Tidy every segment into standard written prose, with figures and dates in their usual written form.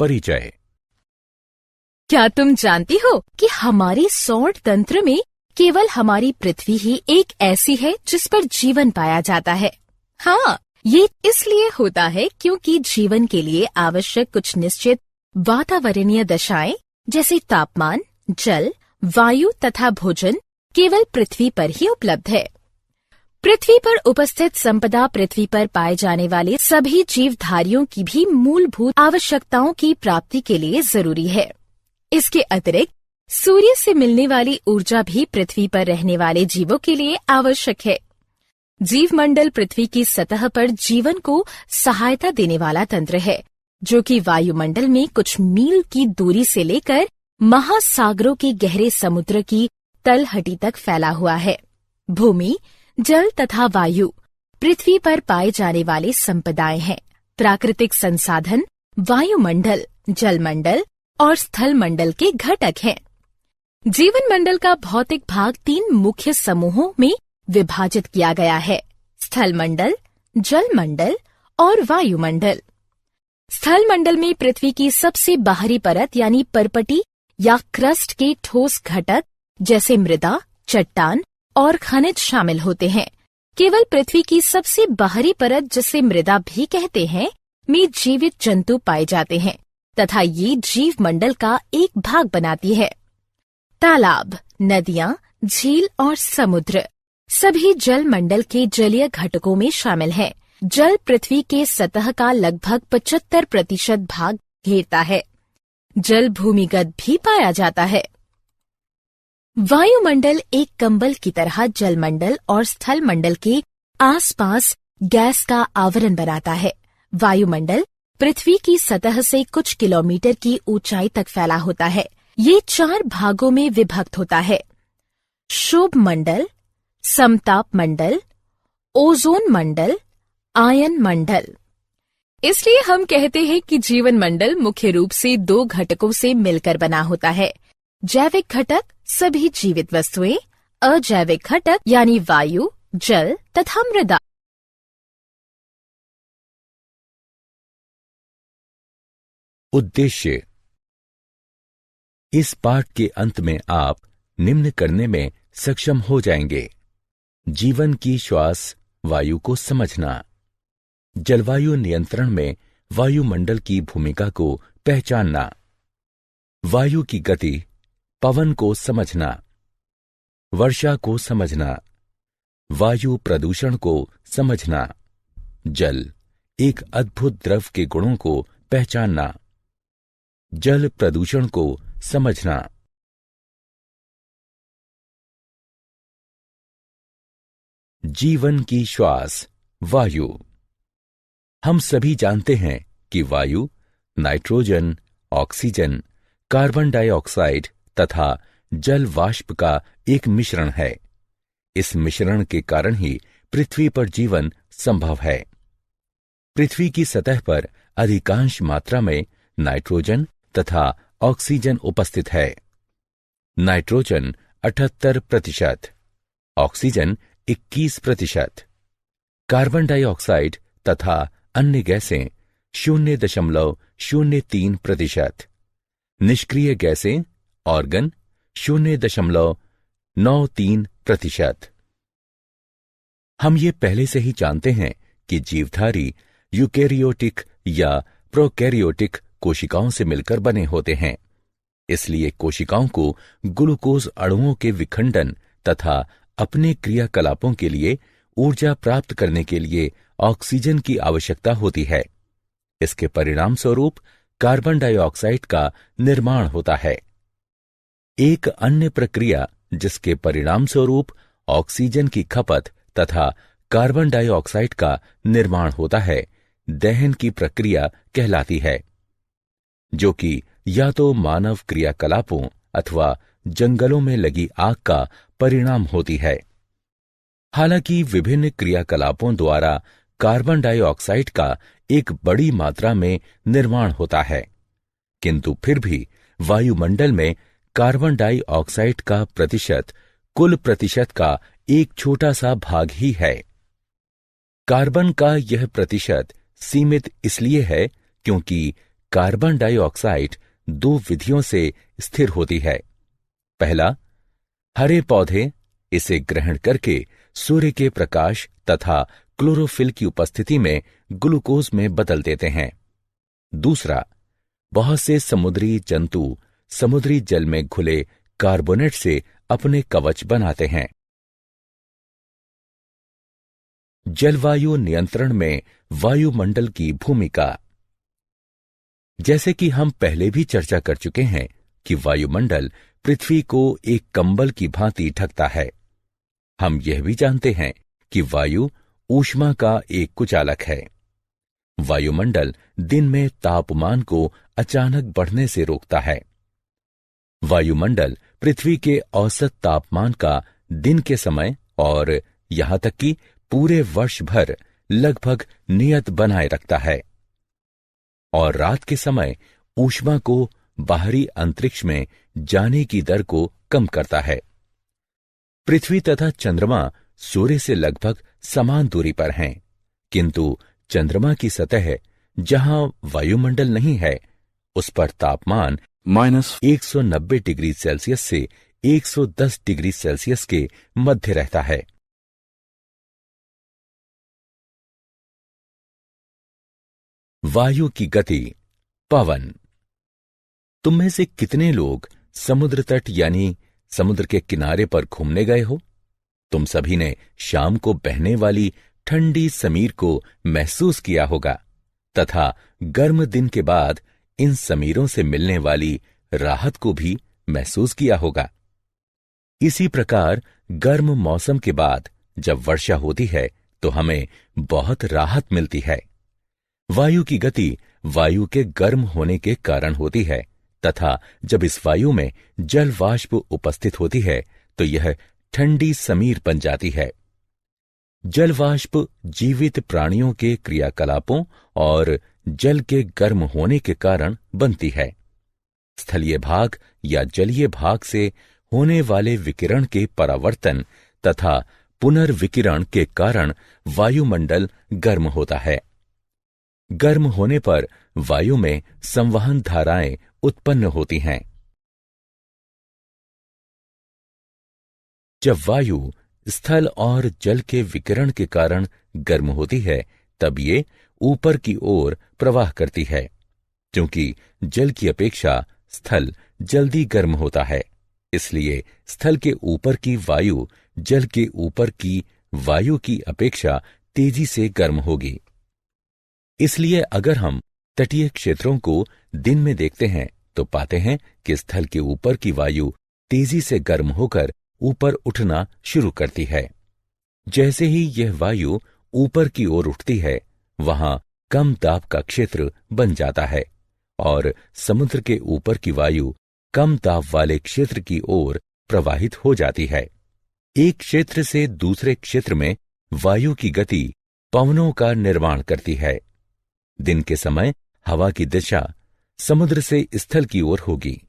परिचय। क्या तुम जानती हो कि हमारे सौर तंत्र में केवल हमारी पृथ्वी ही एक ऐसी है जिस पर जीवन पाया जाता है? हाँ, ये इसलिए होता है क्योंकि जीवन के लिए आवश्यक कुछ निश्चित वातावरणीय दशाएं जैसे तापमान, जल, वायु तथा भोजन केवल पृथ्वी पर ही उपलब्ध है। पृथ्वी पर उपस्थित संपदा पृथ्वी पर पाए जाने वाले सभी जीवधारियों की भी मूलभूत आवश्यकताओं की प्राप्ति के लिए जरूरी है। इसके अतिरिक्त सूर्य से मिलने वाली ऊर्जा भी पृथ्वी पर रहने वाले जीवों के लिए आवश्यक है। जीवमंडल पृथ्वी की सतह पर जीवन को सहायता देने वाला तंत्र है, जो कि वायुमंडल में कुछ मील की दूरी से लेकर महासागरों के गहरे समुद्र की तलहटी तक फैला हुआ है। भूमि, जल तथा वायु पृथ्वी पर पाए जाने वाले संपदाएं हैं। प्राकृतिक संसाधन वायुमंडल, जलमंडल और स्थल मंडल के घटक हैं। जीवन मंडल का भौतिक भाग 3 मुख्य समूहों में विभाजित किया गया है: स्थल मंडल, जल मंडल और वायुमंडल। स्थल मंडल में पृथ्वी की सबसे बाहरी परत यानी परपटी या क्रस्ट के ठोस घटक जैसे मृदा, चट्टान और खनिज शामिल होते हैं। केवल पृथ्वी की सबसे बाहरी परत, जिसे मृदा भी कहते हैं, में जीवित जंतु पाए जाते हैं तथा ये जीव मंडल का एक भाग बनाती है। तालाब, नदियां, झील और समुद्र सभी जल मंडल के जलीय घटकों में शामिल हैं। जल पृथ्वी के सतह का लगभग 75% भाग घेरता है। जल भूमिगत भी पाया जाता है। वायुमंडल एक कंबल की तरह जलमंडल और स्थल मंडल के आसपास गैस का आवरण बनाता है। वायुमंडल पृथ्वी की सतह से कुछ किलोमीटर की ऊंचाई तक फैला होता है। ये 4 भागों में विभक्त होता है: शोभ मंडल, समताप मंडल, ओजोन मंडल, आयन मंडल। इसलिए हम कहते हैं कि जीवन मंडल मुख्य रूप से 2 घटकों से मिलकर बना होता है: जैविक घटक सभी जीवित वस्तुएं, अजैविक घटक यानी वायु, जल तथा मृदा। उद्देश्य। इस पाठ के अंत में आप निम्न करने में सक्षम हो जाएंगे: जीवन की श्वास वायु को समझना, जलवायु नियंत्रण में वायुमंडल की भूमिका को पहचानना, वायु की गति, पवन को समझना, वर्षा को समझना, वायु प्रदूषण को समझना, जल एक अद्भुत द्रव के गुणों को पहचानना, जल प्रदूषण को समझना। जीवन की श्वास वायु। हम सभी जानते हैं कि वायु नाइट्रोजन, ऑक्सीजन, कार्बन डाइऑक्साइड तथा जल वाष्प का एक मिश्रण है। इस मिश्रण के कारण ही पृथ्वी पर जीवन संभव है। पृथ्वी की सतह पर अधिकांश मात्रा में नाइट्रोजन तथा ऑक्सीजन उपस्थित है। नाइट्रोजन 78%, ऑक्सीजन 21%, कार्बन डाइऑक्साइड तथा अन्य गैसें 0.03%, निष्क्रिय गैसें ऑर्गन 0.93%। हम ये पहले से ही जानते हैं कि जीवधारी यूकेरियोटिक या प्रोकैरियोटिक कोशिकाओं से मिलकर बने होते हैं। इसलिए कोशिकाओं को ग्लूकोज अणुओं के विखंडन तथा अपने क्रियाकलापों के लिए ऊर्जा प्राप्त करने के लिए ऑक्सीजन की आवश्यकता होती है। इसके परिणाम स्वरूप कार्बन डाइऑक्साइड का निर्माण होता है। एक अन्य प्रक्रिया जिसके परिणाम स्वरूप ऑक्सीजन की खपत तथा कार्बन डाइऑक्साइड का निर्माण होता है, दहन की प्रक्रिया कहलाती है, जो कि या तो मानव क्रियाकलापों अथवा जंगलों में लगी आग का परिणाम होती है। हालांकि विभिन्न क्रियाकलापों द्वारा कार्बन डाइऑक्साइड का एक बड़ी मात्रा में निर्माण होता है, किंतु फिर भी वायुमंडल में कार्बन डाइऑक्साइड का प्रतिशत कुल प्रतिशत का एक छोटा सा भाग ही है। कार्बन का यह प्रतिशत सीमित इसलिए है क्योंकि कार्बन डाइऑक्साइड दो विधियों से स्थिर होती है। पहला, हरे पौधे इसे ग्रहण करके सूर्य के प्रकाश तथा क्लोरोफिल की उपस्थिति में ग्लूकोज में बदल देते हैं। दूसरा, बहुत से समुद्री जंतु समुद्री जल में घुले कार्बोनेट से अपने कवच बनाते हैं। जलवायु नियंत्रण में वायुमंडल की भूमिका। जैसे कि हम पहले भी चर्चा कर चुके हैं कि वायुमंडल पृथ्वी को एक कंबल की भांति ढकता है। हम यह भी जानते हैं कि वायु ऊष्मा का एक कुचालक है। वायुमंडल दिन में तापमान को अचानक बढ़ने से रोकता है। वायुमंडल पृथ्वी के औसत तापमान का दिन के समय और यहां तक कि पूरे वर्ष भर लगभग नियत बनाए रखता है और रात के समय ऊष्मा को बाहरी अंतरिक्ष में जाने की दर को कम करता है। पृथ्वी तथा चंद्रमा सूर्य से लगभग समान दूरी पर हैं, किंतु चंद्रमा की सतह जहां वायुमंडल नहीं है, उस पर तापमान -190 डिग्री सेल्सियस से 110 डिग्री सेल्सियस के मध्य रहता है। वायु की गति। पवन। तुम में से कितने लोग समुद्र तट यानी समुद्र के किनारे पर घूमने गए हो? तुम सभी ने शाम को बहने वाली ठंडी समीर को महसूस किया होगा तथा गर्म दिन के बाद इन समीरों से मिलने वाली राहत को भी महसूस किया होगा। इसी प्रकार गर्म मौसम के बाद जब वर्षा होती है तो हमें बहुत राहत मिलती है। वायु की गति वायु के गर्म होने के कारण होती है तथा जब इस वायु में जल वाष्प उपस्थित होती है तो यह ठंडी समीर बन जाती है। जल वाष्प जीवित प्राणियों के क्रियाकलापों और जल के गर्म होने के कारण बनती है। स्थलीय भाग या जलीय भाग से होने वाले विकिरण के परावर्तन तथा पुनर्विकिरण के कारण वायुमंडल गर्म होता है। गर्म होने पर वायु में संवहन धाराएं उत्पन्न होती हैं। जब वायु स्थल और जल के विकिरण के कारण गर्म होती है तब ये ऊपर की ओर प्रवाह करती है। क्योंकि जल की अपेक्षा स्थल जल्दी गर्म होता है, इसलिए स्थल के ऊपर की वायु जल के ऊपर की वायु की अपेक्षा तेजी से गर्म होगी। इसलिए अगर हम तटीय क्षेत्रों को दिन में देखते हैं तो पाते हैं कि स्थल के ऊपर की वायु तेजी से गर्म होकर ऊपर उठना शुरू करती है। जैसे ही यह वायु ऊपर की ओर उठती है, वहां कम दाब का क्षेत्र बन जाता है और समुद्र के ऊपर की वायु कम दाब वाले क्षेत्र की ओर प्रवाहित हो जाती है। एक क्षेत्र से दूसरे क्षेत्र में वायु की गति पवनों का निर्माण करती है। दिन के समय हवा की दिशा समुद्र से स्थल की ओर होगी।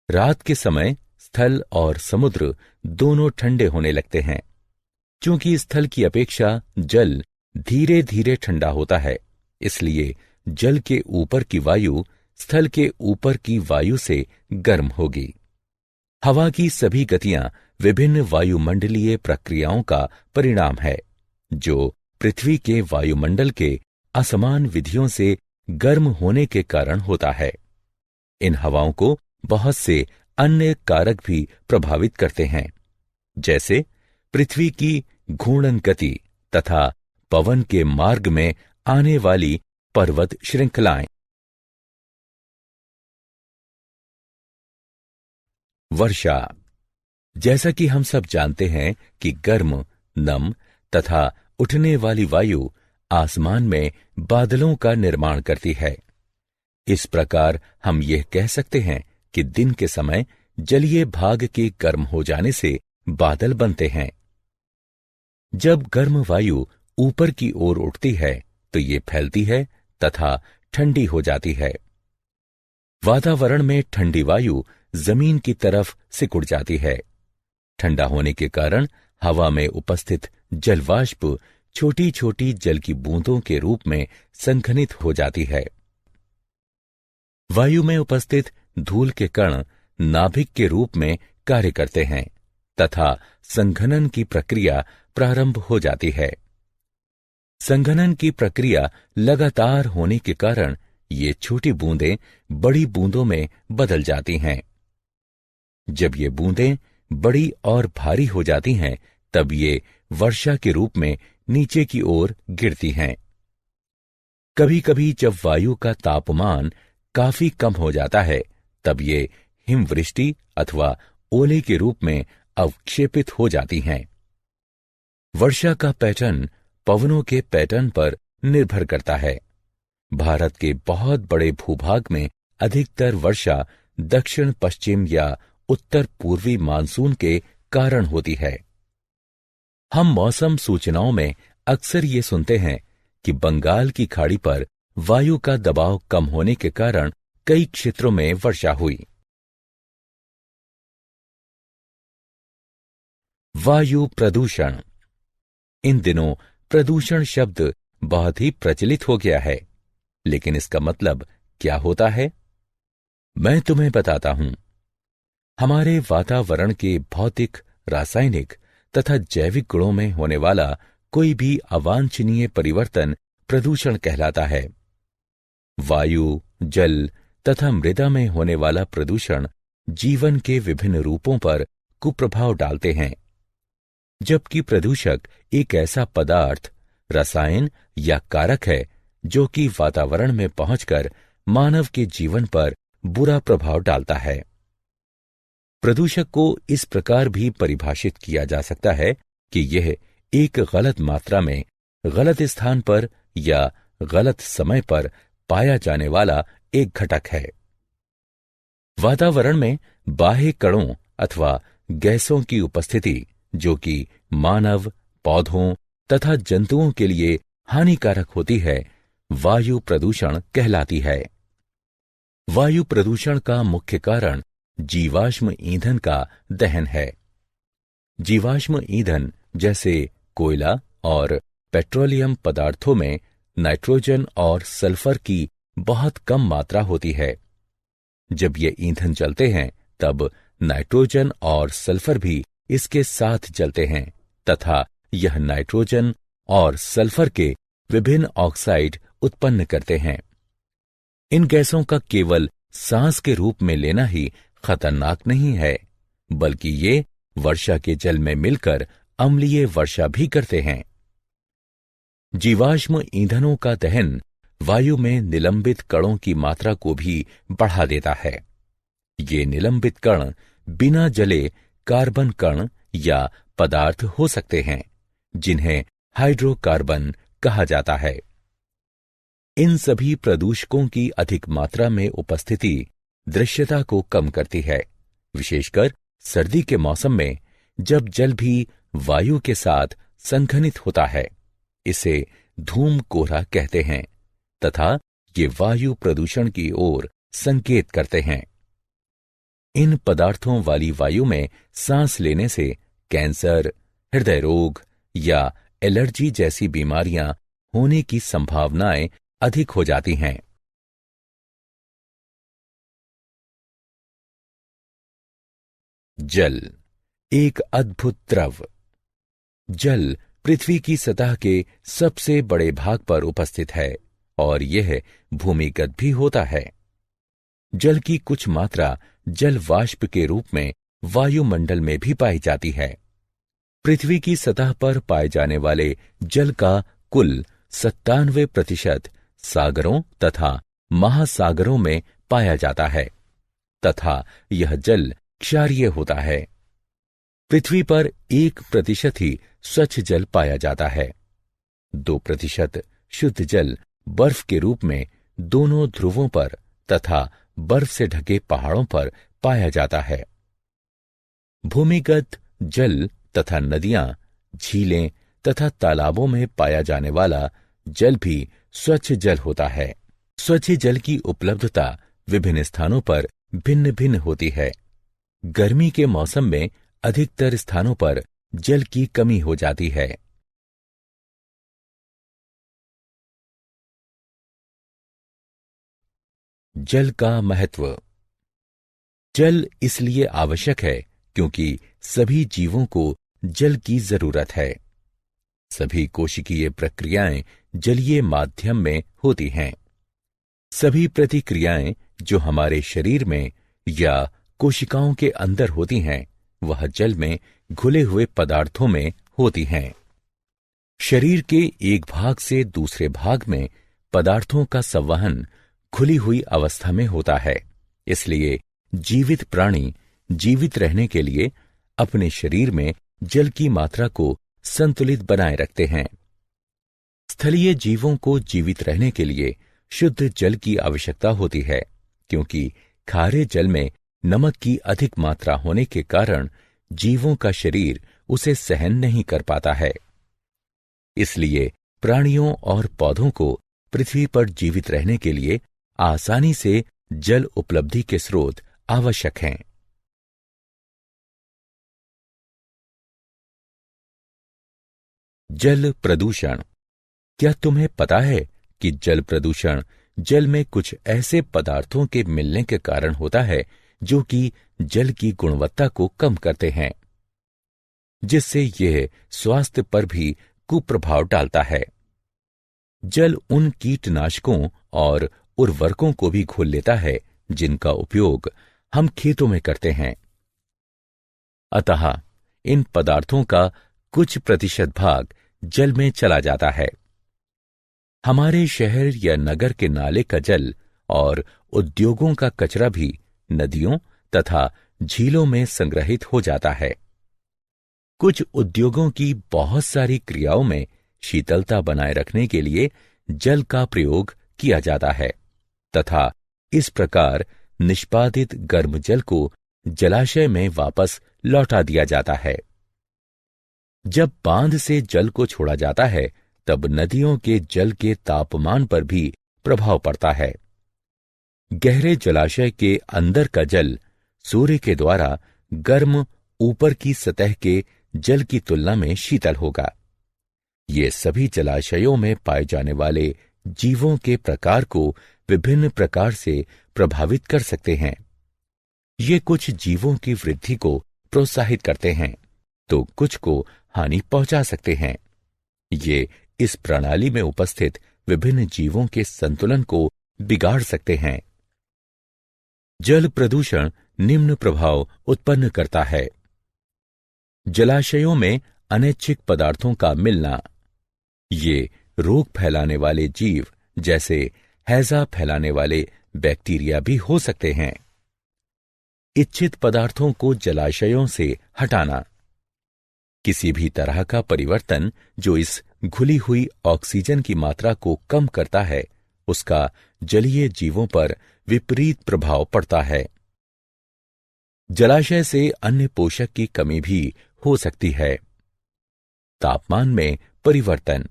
रात के समय स्थल और समुद्र दोनों ठंडे होने लगते हैं। क्योंकि स्थल की अपेक्षा जल धीरे धीरे ठंडा होता है, इसलिए जल के ऊपर की वायु स्थल के ऊपर की वायु से गर्म होगी। हवा की सभी गतियां विभिन्न वायुमंडलीय प्रक्रियाओं का परिणाम है, जो पृथ्वी के वायुमंडल के असमान विधियों से गर्म होने के कारण होता है। इन हवाओं को बहुत से अन्य कारक भी प्रभावित करते हैं, जैसे पृथ्वी की घूर्णन गति तथा पवन के मार्ग में आने वाली पर्वत श्रृंखलाएं। वर्षा। जैसा कि हम सब जानते हैं कि गर्म, नम तथा उठने वाली वायु आसमान में बादलों का निर्माण करती है। इस प्रकार हम यह कह सकते हैं कि दिन के समय जलीय भाग के गर्म हो जाने से बादल बनते हैं। जब गर्म वायु ऊपर की ओर उठती है तो ये फैलती है तथा ठंडी हो जाती है। वातावरण में ठंडी वायु जमीन की तरफ सिकुड़ जाती है। ठंडा होने के कारण हवा में उपस्थित जलवाष्प छोटी छोटी जल की बूंदों के रूप में संघनित हो जाती है। वायु में उपस्थित धूल के कण नाभिक के रूप में कार्य करते हैं तथा संघनन की प्रक्रिया प्रारंभ हो जाती है। संघनन की प्रक्रिया लगातार होने के कारण ये छोटी बूंदें बड़ी बूंदों में बदल जाती हैं। जब ये बूंदें बड़ी और भारी हो जाती हैं, तब ये वर्षा के रूप में नीचे की ओर गिरती हैं। कभी कभी जब वायु का तापमान काफी कम हो जाता है, तब ये हिमवृष्टि अथवा ओले के रूप में अवक्षेपित हो जाती हैं। वर्षा का पैटर्न पवनों के पैटर्न पर निर्भर करता है। भारत के बहुत बड़े भूभाग में अधिकतर वर्षा दक्षिण पश्चिम या उत्तर पूर्वी मानसून के कारण होती है। हम मौसम सूचनाओं में अक्सर ये सुनते हैं कि बंगाल की खाड़ी पर वायु का दबाव कम होने के कारण कई क्षेत्रों में वर्षा हुई। वायु प्रदूषण। इन दिनों प्रदूषण शब्द बहुत ही प्रचलित हो गया है, लेकिन इसका मतलब क्या होता है, मैं तुम्हें बताता हूं। हमारे वातावरण के भौतिक, रासायनिक तथा जैविक गुणों में होने वाला कोई भी अवांछनीय परिवर्तन प्रदूषण कहलाता है। वायु, जल तथा मृदा में होने वाला प्रदूषण जीवन के विभिन्न रूपों पर कुप्रभाव डालते हैं। जबकि प्रदूषक एक ऐसा पदार्थ, रसायन या कारक है जो कि वातावरण में पहुंचकर मानव के जीवन पर बुरा प्रभाव डालता है। प्रदूषक को इस प्रकार भी परिभाषित किया जा सकता है कि यह एक गलत मात्रा में, गलत स्थान पर या गलत समय पर पाया जाने वाला एक घटक है। वातावरण में बाह्य कणों अथवा गैसों की उपस्थिति जो कि मानव, पौधों तथा जंतुओं के लिए हानिकारक होती है, वायु प्रदूषण कहलाती है। वायु प्रदूषण का मुख्य कारण जीवाश्म ईंधन का दहन है। जीवाश्म ईंधन जैसे कोयला और पेट्रोलियम पदार्थों में नाइट्रोजन और सल्फर की बहुत कम मात्रा होती है। जब ये ईंधन जलते हैं, तब नाइट्रोजन और सल्फर भी इसके साथ जलते हैं तथा यह नाइट्रोजन और सल्फर के विभिन्न ऑक्साइड उत्पन्न करते हैं। इन गैसों का केवल सांस के रूप में लेना ही खतरनाक नहीं है, बल्कि ये वर्षा के जल में मिलकर अम्लीय वर्षा भी करते हैं। जीवाश्म ईंधनों का दहन वायु में निलंबित कणों की मात्रा को भी बढ़ा देता है। ये निलंबित कण बिना जले कार्बन कण या पदार्थ हो सकते हैं, जिन्हें हाइड्रोकार्बन कहा जाता है। इन सभी प्रदूषकों की अधिक मात्रा में उपस्थिति दृश्यता को कम करती है, विशेषकर सर्दी के मौसम में, जब जल भी वायु के साथ संघनित होता है। इसे धूम कोहरा कहते हैं तथा ये वायु प्रदूषण की ओर संकेत करते हैं। इन पदार्थों वाली वायु में सांस लेने से कैंसर, हृदय रोग या एलर्जी जैसी बीमारियां होने की संभावनाएं अधिक हो जाती हैं। जल एक अद्भुत द्रव। जल पृथ्वी की सतह के सबसे बड़े भाग पर उपस्थित है और यह भूमिगत भी होता है। जल की कुछ मात्रा जल वाष्प के रूप में वायुमंडल में भी पाई जाती है। पृथ्वी की सतह पर पाए जाने वाले जल का कुल 97% सागरों तथा महासागरों में पाया जाता है तथा यह जल क्षारीय होता है। पृथ्वी पर 1% ही स्वच्छ जल पाया जाता है। 2% शुद्ध जल बर्फ के रूप में दोनों ध्रुवों पर तथा बर्फ से ढके पहाड़ों पर पाया जाता है। भूमिगत जल तथा नदियां, झीलें तथा तालाबों में पाया जाने वाला जल भी स्वच्छ जल होता है। स्वच्छ जल की उपलब्धता विभिन्न स्थानों पर भिन्न भिन्न होती है। गर्मी के मौसम में अधिकतर स्थानों पर जल की कमी हो जाती है। जल का महत्व। जल इसलिए आवश्यक है क्योंकि सभी जीवों को जल की जरूरत है। सभी कोशिकीय प्रक्रियाएं जलीय माध्यम में होती हैं। सभी प्रतिक्रियाएं जो हमारे शरीर में या कोशिकाओं के अंदर होती हैं, वह जल में घुले हुए पदार्थों में होती हैं। शरीर के एक भाग से दूसरे भाग में पदार्थों का संवहन खुली हुई अवस्था में होता है। इसलिए जीवित प्राणी जीवित रहने के लिए अपने शरीर में जल की मात्रा को संतुलित बनाए रखते हैं। स्थलीय जीवों को जीवित रहने के लिए शुद्ध जल की आवश्यकता होती है, क्योंकि खारे जल में नमक की अधिक मात्रा होने के कारण जीवों का शरीर उसे सहन नहीं कर पाता है। इसलिए प्राणियों और पौधों को पृथ्वी पर जीवित रहने के लिए आसानी से जल उपलब्धि के स्रोत आवश्यक हैं। जल प्रदूषण। क्या तुम्हें पता है कि जल प्रदूषण जल में कुछ ऐसे पदार्थों के मिलने के कारण होता है जो कि जल की गुणवत्ता को कम करते हैं, जिससे यह स्वास्थ्य पर भी कुप्रभाव डालता है। जल उन कीटनाशकों और उर्वरकों को भी घोल लेता है जिनका उपयोग हम खेतों में करते हैं। अतः इन पदार्थों का कुछ प्रतिशत भाग जल में चला जाता है। हमारे शहर या नगर के नाले का जल और उद्योगों का कचरा भी नदियों तथा झीलों में संग्रहित हो जाता है। कुछ उद्योगों की बहुत सारी क्रियाओं में शीतलता बनाए रखने के लिए जल का प्रयोग किया जाता है तथा इस प्रकार निष्पादित गर्म जल को जलाशय में वापस लौटा दिया जाता है। जब बांध से जल को छोड़ा जाता है, तब नदियों के जल के तापमान पर भी प्रभाव पड़ता है। गहरे जलाशय के अंदर का जल सूर्य के द्वारा गर्म ऊपर की सतह के जल की तुलना में शीतल होगा। ये सभी जलाशयों में पाए जाने वाले जीवों के प्रकार को विभिन्न प्रकार से प्रभावित कर सकते हैं। ये कुछ जीवों की वृद्धि को प्रोत्साहित करते हैं, तो कुछ को हानि पहुंचा सकते हैं। ये इस प्रणाली में उपस्थित विभिन्न जीवों के संतुलन को बिगाड़ सकते हैं। जल प्रदूषण निम्न प्रभाव उत्पन्न करता है। जलाशयों में अनैच्छिक पदार्थों का मिलना। ये रोग फैलाने वाले जीव जैसे हैजा फैलाने वाले बैक्टीरिया भी हो सकते हैं। इच्छित पदार्थों को जलाशयों से हटाना। किसी भी तरह का परिवर्तन जो इस घुली हुई ऑक्सीजन की मात्रा को कम करता है, उसका जलीय जीवों पर विपरीत प्रभाव पड़ता है। जलाशय से अन्य पोषक की कमी भी हो सकती है। तापमान में परिवर्तन।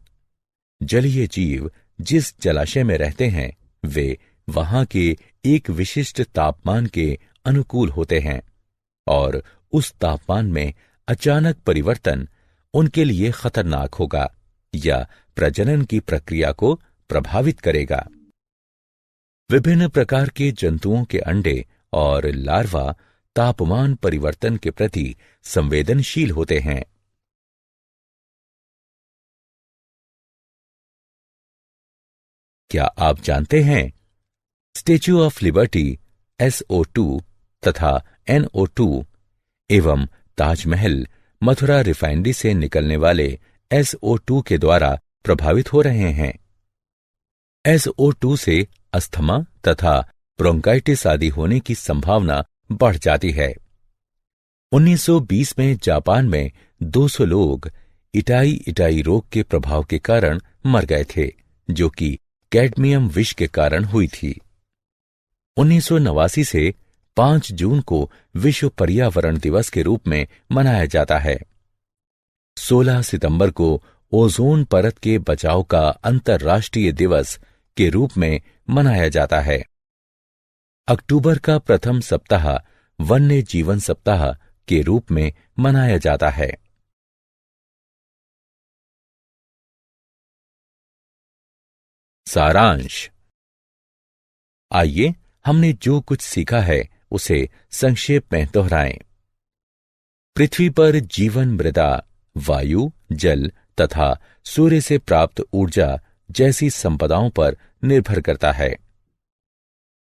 जलीय जीव जिस जलाशय में रहते हैं, वे वहां के एक विशिष्ट तापमान के अनुकूल होते हैं और उस तापमान में अचानक परिवर्तन उनके लिए खतरनाक होगा या प्रजनन की प्रक्रिया को प्रभावित करेगा। विभिन्न प्रकार के जंतुओं के अंडे और लार्वा तापमान परिवर्तन के प्रति संवेदनशील होते हैं। क्या आप जानते हैं, स्टेच्यू ऑफ लिबर्टी SO2 तथा NO2 एवं ताजमहल मथुरा रिफाइनरी से निकलने वाले SO2 के द्वारा प्रभावित हो रहे हैं। SO2 से अस्थमा तथा ब्रोंकाइटिस आदि होने की संभावना बढ़ जाती है। 1920 में जापान में 200 लोग इटाई रोग के प्रभाव के कारण मर गए थे, जो कि कैडमियम विष के कारण हुई थी। 1989 से 5 जून को विश्व पर्यावरण दिवस के रूप में मनाया जाता है। 16 सितंबर को ओजोन परत के बचाव का अंतर्राष्ट्रीय दिवस के रूप में मनाया जाता है। अक्टूबर का प्रथम सप्ताह वन्य जीवन सप्ताह के रूप में मनाया जाता है। सारांश। आइए हमने जो कुछ सीखा है उसे संक्षेप में दोहराएं। पृथ्वी पर जीवन मृदा, वायु, जल तथा सूर्य से प्राप्त ऊर्जा जैसी संपदाओं पर निर्भर करता है।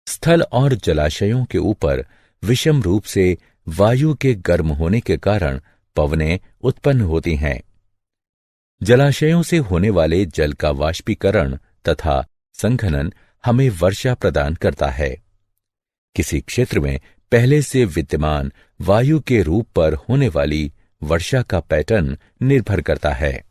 स्थल और जलाशयों के ऊपर विषम रूप से वायु के गर्म होने के कारण पवनें उत्पन्न होती हैं। जलाशयों से होने वाले जल का वाष्पीकरण तथा संघनन हमें वर्षा प्रदान करता है। किसी क्षेत्र में पहले से विद्यमान वायु के रूप पर होने वाली वर्षा का पैटर्न निर्भर करता है।